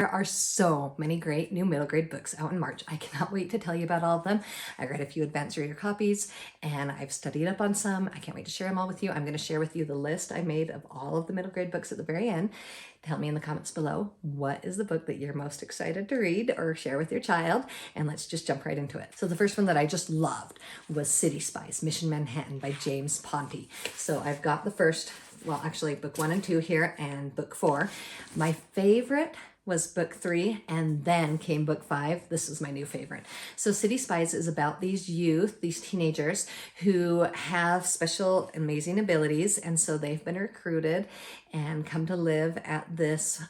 There are so many great new middle grade books out in March. I cannot wait to tell you about all of them. I read a few advanced reader copies and I've studied up on some. I can't wait to share them all with you. I'm going to share with you the list I made of all of the middle grade books at the very end. Tell me in the comments below, what is the book that you're most excited to read or share with your child? And let's just jump right into it. So the first one that I just loved was City Spies, Mission Manhattan by James Ponti. So I've got the first, well, actually book 1 and 2 here and book 4. My favorite was book 3, and then came book 5. This is my new favorite. So City Spies is about these youth, these teenagers who have special, amazing abilities, and so they've been recruited and come to live at this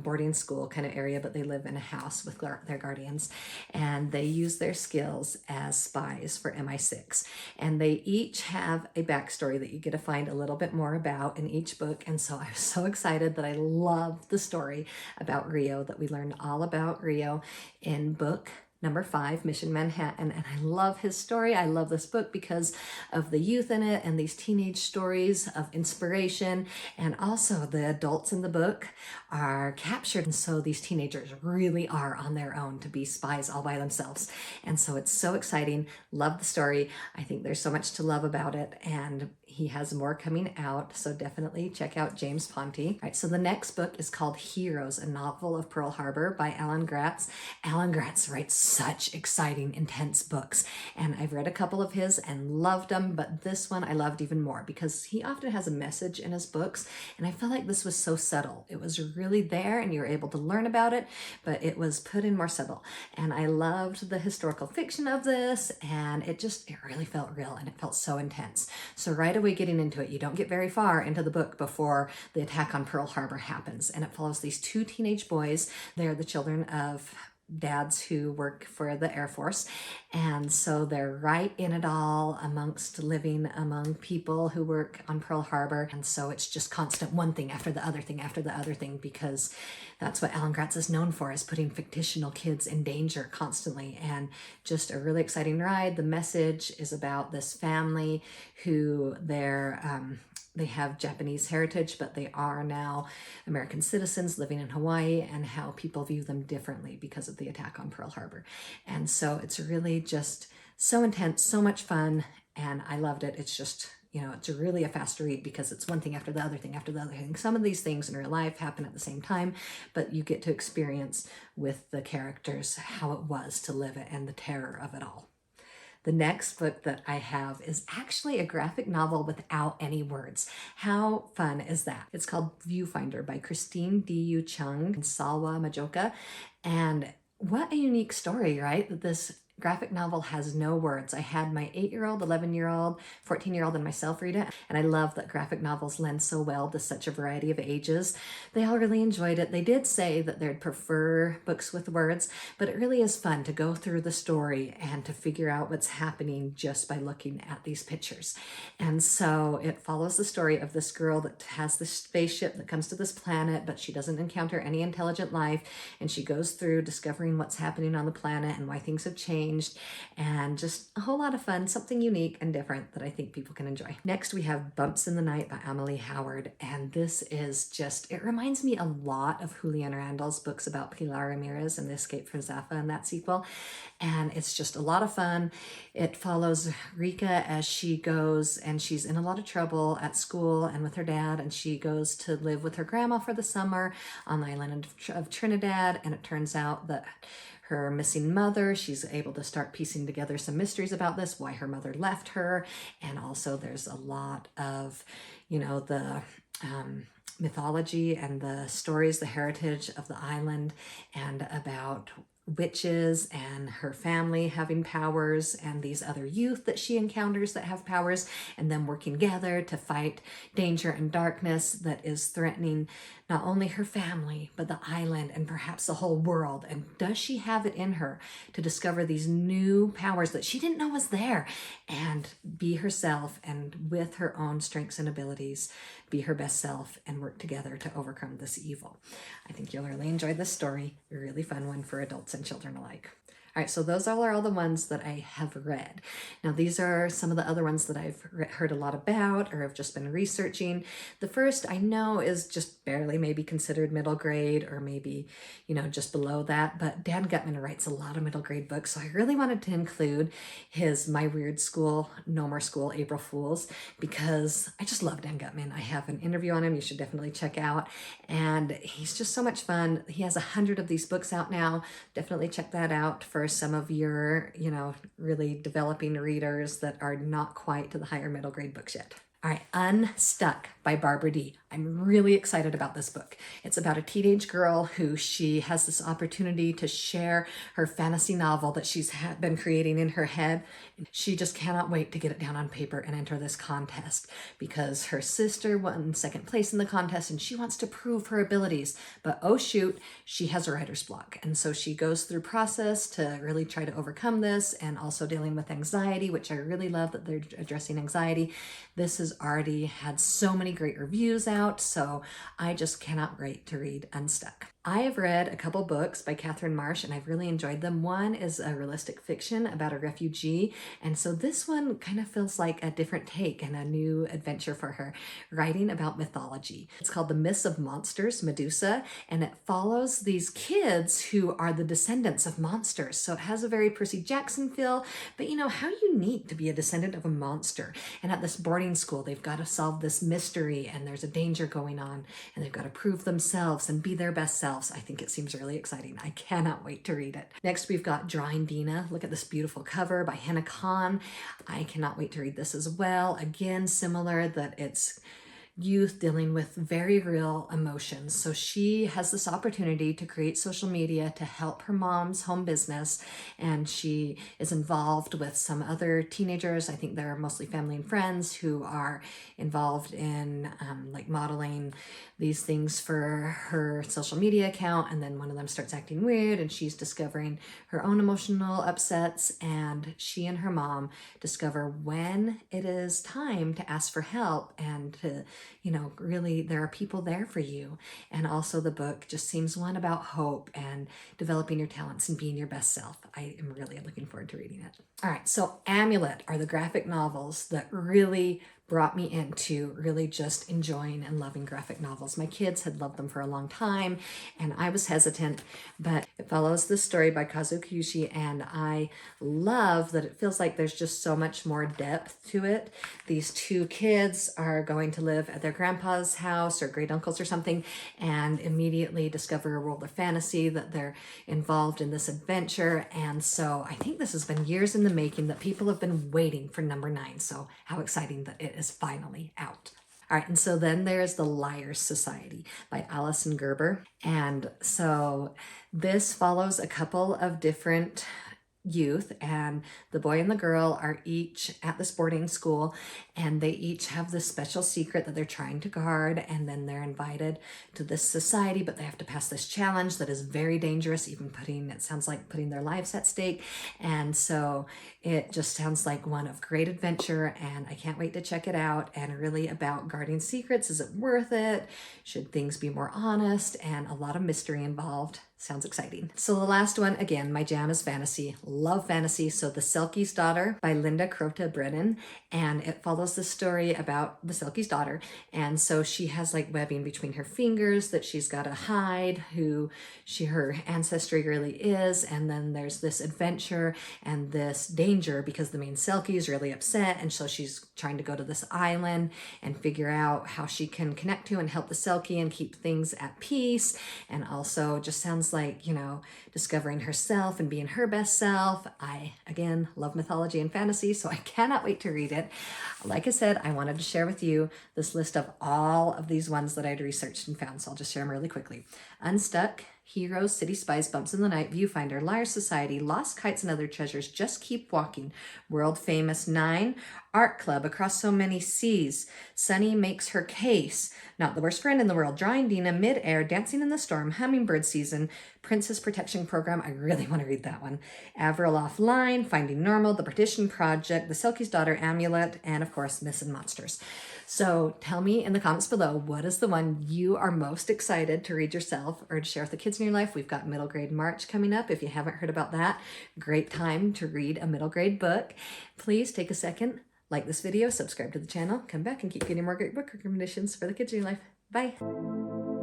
boarding school kind of area, but they live in a house with their guardians, and they use their skills as spies for MI6. And they each have a backstory that you get to find a little bit more about in each book. And so I was so excited that I loved the story about Rio, that we learned all about Rio in book number 5, Mission Manhattan, and I love his story. I love this book because of the youth in it and these teenage stories of inspiration, and also the adults in the book are captured, and so these teenagers really are on their own to be spies all by themselves. And so it's so exciting. Love the story. I think there's so much to love about it, and he has more coming out, so definitely check out James Ponti. All right, so the next book is called Heroes, a novel of Pearl Harbor by Alan Gratz. Alan Gratz writes such exciting, intense books, and I've read a couple of his and loved them, but this one I loved even more because he often has a message in his books, and I felt like this was so subtle. It was really there and you were able to learn about it, but it was put in more subtle. And I loved the historical fiction of this, and it really felt real, and it felt so intense. So right away getting into it, you don't get very far into the book before the attack on Pearl Harbor happens, and it follows these 2 teenage boys. They're the children of dads who work for the Air Force, and so they're right in it all amongst living among people who work on Pearl Harbor. And so it's just constant one thing after the other thing after the other thing, because that's what Alan Gratz is known for, is putting fictional kids in danger constantly. And just a really exciting ride. The message is about this family who they have Japanese heritage, but they are now American citizens living in Hawaii, and how people view them differently because of the attack on Pearl Harbor. And so it's really just so intense, so much fun, and I loved it. It's just, it's really a fast read because it's one thing after the other thing after the other thing. Some of these things in real life happen at the same time, but you get to experience with the characters how it was to live it and the terror of it all. The next book that I have is actually a graphic novel without any words. How fun is that? It's called Viewfinder by Christine D.U. Chung and Salwa Majoka. And what a unique story, right? That this graphic novel has no words. I had my 8-year-old, 11-year-old, 14-year-old, and myself read it, and I love that graphic novels lend so well to such a variety of ages. They all really enjoyed it. They did say that they'd prefer books with words, but it really is fun to go through the story and to figure out what's happening just by looking at these pictures. And so it follows the story of this girl that has this spaceship that comes to this planet, but she doesn't encounter any intelligent life, and she goes through discovering what's happening on the planet and why things have changed. And just a whole lot of fun, something unique and different that I think people can enjoy. Next, we have Bumps in the Night by Amelie Howard, and this is just, it reminds me a lot of Julian Randall's books about Pilar Ramirez and the Escape from Zaffa and that sequel, and it's just a lot of fun. It follows Rika as she goes, and she's in a lot of trouble at school and with her dad, and she goes to live with her grandma for the summer on the island of Trinidad, and it turns out that her missing mother, she's able to start piecing together some mysteries about this, why her mother left her. And also there's a lot of, the mythology and the stories, the heritage of the island, and about witches and her family having powers, and these other youth that she encounters that have powers, and them working together to fight danger and darkness that is threatening not only her family, but the island and perhaps the whole world. And does she have it in her to discover these new powers that she didn't know was there, and be herself, and with her own strengths and abilities, be her best self and work together to overcome this evil? I think you'll really enjoy this story. A really fun one for adults and children alike. All right, so those are all the ones that I have read. Now, these are some of the other ones that I've heard a lot about or have just been researching. The first I know is just barely maybe considered middle grade or maybe, just below that. But Dan Gutman writes a lot of middle grade books, so I really wanted to include his My Weird School, No More School, April Fools, because I just love Dan Gutman. I have an interview on him you should definitely check out. And he's just so much fun. He has 100 of these books out now. Definitely check that out for some of your, really developing readers that are not quite to the higher middle grade books yet. All right, Unstuck by Barbara D. I'm really excited about this book. It's about a teenage girl who she has this opportunity to share her fantasy novel that she's been creating in her head. She just cannot wait to get it down on paper and enter this contest because her sister won second place in the contest and she wants to prove her abilities. But oh shoot, she has a writer's block. And so she goes through process to really try to overcome this and also dealing with anxiety, which I really love that they're addressing anxiety. This has already had so many great reviews out, so I just cannot wait to read Unstuck. I have read a couple books by Catherine Marsh and I've really enjoyed them. One is a realistic fiction about a refugee, and so this one kind of feels like a different take and a new adventure for her, writing about mythology. It's called The Myths of Monsters, Medusa, and it follows these kids who are the descendants of monsters. So it has a very Percy Jackson feel, but how unique to be a descendant of a monster. And at this boarding school, they've got to solve this mystery and there's a danger going on and they've got to prove themselves and be their best self. I think it seems really exciting. I cannot wait to read it. Next, we've got Drawing Deena. Look at this beautiful cover by Hannah Khan. I cannot wait to read this as well. Again, similar that it's youth dealing with very real emotions. So she has this opportunity to create social media to help her mom's home business, and she is involved with some other teenagers. I think they're mostly family and friends who are involved in modeling these things for her social media account, and then one of them starts acting weird and she's discovering her own emotional upsets, and she and her mom discover when it is time to ask for help and to really there are people there for you. And also the book just seems one about hope and developing your talents and being your best self. I am really looking forward to reading it. All right, so Amulet are the graphic novels that really brought me into really just enjoying and loving graphic novels. My kids had loved them for a long time and I was hesitant, but it follows the story by Kazuo Kiyoshi, and I love that it feels like there's just so much more depth to it. These two kids are going to live at their grandpa's house or great uncle's or something and immediately discover a world of fantasy, that they're involved in this adventure. And so I think this has been years in the making, that people have been waiting for number 9. So how exciting that it is finally out. All right, and so then there's The Liars Society by Alison Gerber. And so this follows a couple of different youth, and the boy and the girl are each at this boarding school, and they each have this special secret that they're trying to guard, and then they're invited to this society, but they have to pass this challenge that is very dangerous, even it sounds like putting their lives at stake. And so it just sounds like one of great adventure, and I can't wait to check it out. And really about guarding secrets. Is it worth it? Should things be more honest? And a lot of mystery involved. Sounds exciting. So the last one, again, my jam is fantasy. Love fantasy. So The Selkie's Daughter by Linda Crota Brennan. And it follows the story about the Selkie's daughter. And so she has like webbing between her fingers that she's got to hide who her ancestry really is. And then there's this adventure and this danger because the main Selkie is really upset. And so she's trying to go to this island and figure out how she can connect to and help the Selkie and keep things at peace. And also just sounds like, discovering herself and being her best self. I, again, love mythology and fantasy, so I cannot wait to read it. Like I said, I wanted to share with you this list of all of these ones that I'd researched and found, so I'll just share them really quickly. Unstuck, Heroes, City Spies, Bumps in the Night, Viewfinder, Liar Society, Lost Kites and Other Treasures, Just Keep Walking, World Famous 9, Art Club, Across So Many Seas, Sunny Makes Her Case, Not the Worst Friend in the World, Drawing Deena, Mid-Air, Dancing in the Storm, Hummingbird Season, Princess Protection Program, I really want to read that one, Avril Offline, Finding Normal, The Partition Project, The Selkie's Daughter, Amulet, and of course, Myths and Monsters. So tell me in the comments below, what is the one you are most excited to read yourself or to share with the kids in your life? We've got middle grade March coming up. If you haven't heard about that, great time to read a middle grade book. Please take a second, like this video, subscribe to the channel, come back and keep getting more great book recommendations for the kids in your life. Bye.